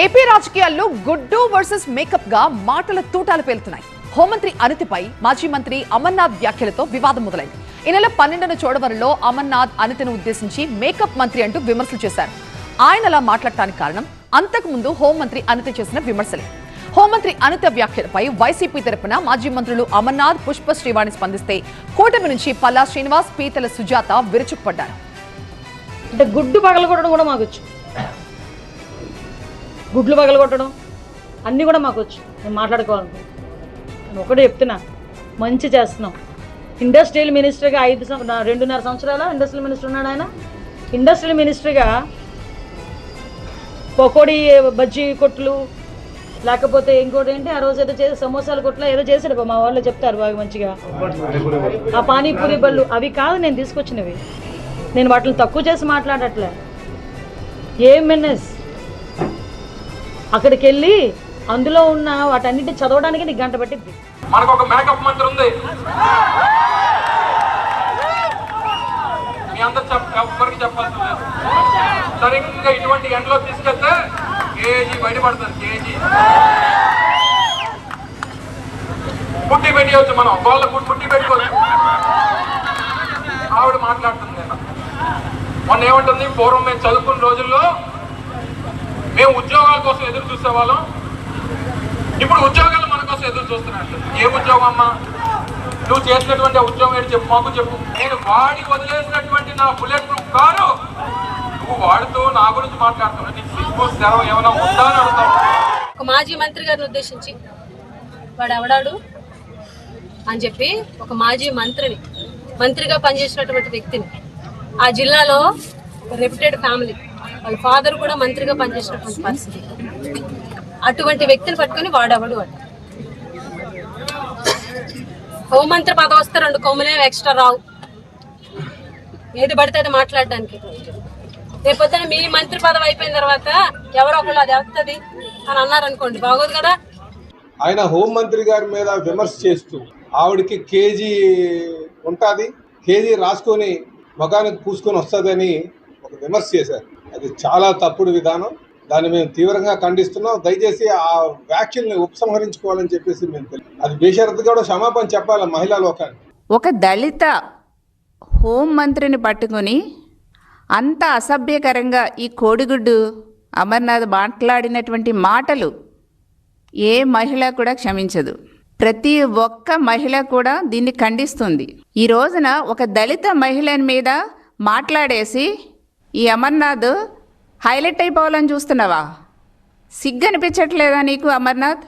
AP రాజకీయాల్లో గుడ్డు versus makeup గా మాటల తూటాలు పేలుతున్నాయి. హోంమంత్రి అనితపై మాజీ మంత్రి అమర్నాథ్ వ్యాఖ్యలతో వివాదం మొదలైంది. ఈ నెల 12న చోడవరంలో అమర్నాథ్ అనితను ఉద్దేశించి మేకప్ మంత్రి అంటూ విమర్శలు చేశారు. ఆయన అలా మాట్లాడటానికి కారణం అంతకు ముందు హోంమంత్రి అనిత చేసిన విమర్శలే. హోంమంత్రి అనిత వ్యాఖ్యలపై వైసీపీ తరపున మాజీ మంత్రులు అమర్నాథ్, పుష్ప శ్రీవాణి స్పందిస్తే కూటమి నుంచి పల్లా శ్రీనివాస్, పీతల సుజాత విరుచుకుపడ్డారు. అంటే గుడ్డు పగలగొట్టడం కూడా మాకొచ్చు, గుడ్లు పగలగొట్టడం అన్నీ కూడా మాకొచ్చు. నేను మాట్లాడుకోవాలనుకుంటున్నాను. నేను ఒకటే చెప్తున్నా, మంచి చేస్తున్నాం. ఇండస్ట్రియల్ మినిస్టర్గా 2.5 సంవత్సరాల ఇండస్ట్రియల్ మినిస్టర్ ఉన్నాడు ఆయన. ఇండస్ట్రియల్ మినిస్టర్గా పకోడీ బజ్జీ కొట్లు, లేకపోతే ఇంకోటి ఏంటి ఆ రోజు ఏదో చేసి సమోసాల కొట్లు ఏదో చేశాడు, మా వాళ్ళు చెప్తారు బాగా మంచిగా. ఆ పానీపూరి బళ్ళు అవి కాదు నేను తీసుకొచ్చినవి. నేను వాటిని తక్కువ చేసి మాట్లాడట్లే. ఏఎంఎన్ఎస్ అక్కడికి వెళ్ళి అందులో ఉన్న వాటన్నిటిని చదవడానికి నీకు గంట పట్టింది. మనకు ఒక మేకప్ మంత్రి ఉంది. మీ అందరు ఎవరికి చెప్పాల్సి లేదు. సరిగ్గా ఇటువంటి ఎండలో తీసుకెళ్తే కేజీ బయటపడుతుంది. కేజీ పుట్టి పెట్టవచ్చు, మనం వాళ్ళకు పుట్టి పెట్టుకోవచ్చు. ఆవిడ మాట్లాడుతుంది. మొన్న ఏమంటుంది, పూర్వం మేము చదువుకున్న రోజుల్లో మేము ఉద్యోగాల కోసం ఎదురు చూసేవాళ్ళం, ఇప్పుడు ఉద్యోగాలు మన కోసం ఎదురు చూస్తున్నట్టు. ఏ ఉద్యోగం అమ్మా? నువ్వు చేసినటువంటి ఉద్యోగం ఏంటి చెప్పు, మాకు చెప్పు. నేను వాడి వదిలేసినటువంటి నా బుల్లెట్ ప్రూఫ్ కారు నువ్వు వాడుతూ నా గురించి మాట్లాడుతున్నావు. నీకు సిగ్గు స్థిరం ఏమైనా ఉందా అని అడుగుతావు. ఒక మాజీ మంత్రి గారిని ఉద్దేశించి వాడు ఎవడాడు అని చెప్పి ఒక మాజీ మంత్రిగా పనిచేసినటువంటి వ్యక్తిని, ఆ జిల్లాలో రెప్యూటెడ్ ఫ్యామిలీ, వాళ్ళ ఫాదర్ కూడా మంత్రిగా పనిచేసినటువంటి పరిస్థితి, అటువంటి వ్యక్తిని పట్టుకుని వాడెవడు అంటే హోంమంత్రి పదవి వస్తే 2 కొమ్ములే ఎక్స్ట్రా రావు, ఏది పడితే అది మాట్లాడడానికి. రేపొద్దున మీ మంత్రి పదవి అయిపోయిన తర్వాత ఎవరో ఒకళ్ళు అది వస్తుంది అని అన్నారనుకోండి, బాగోదు కదా. ఆయన హోంమంత్రి గారి మీద విమర్శ చేస్తూ ఆవిడకి కేజీ ఉంటుంది, కేజీ రాసుకొని ముఖానికి పూసుకొని వస్తుందని ఒక విమర్శ చేశారు. అది చాలా తప్పుడు విధానం. దాన్ని మేము తీవ్రంగా ఖండిస్తున్నాం. దయచేసి ఆ వ్యాఖ్యల్ని ఉపసంహరించుకోవాలని చెప్పేసి మేము అది బేషరతుగా కూడా క్షమాపణ చెప్పాలి మహిళా లోకానికి. ఒక దళిత హోంమంత్రిని పట్టుకొని అంత అసభ్యకరంగా ఈ కోడిగుడ్డు అమర్నాథ్ మాట్లాడినటువంటి మాటలు ఏ మహిళ కూడా క్షమించదు. ప్రతి ఒక్క మహిళ కూడా దీన్ని ఖండిస్తుంది. ఈ రోజున ఒక దళిత మహిళ మీద మాట్లాడేసి ఈ అమర్నాథ్ హైలైట్ అయిపోవాలని చూస్తున్నావా? సిగ్గు అనిపించట్లేదా నీకు అమర్నాథ్?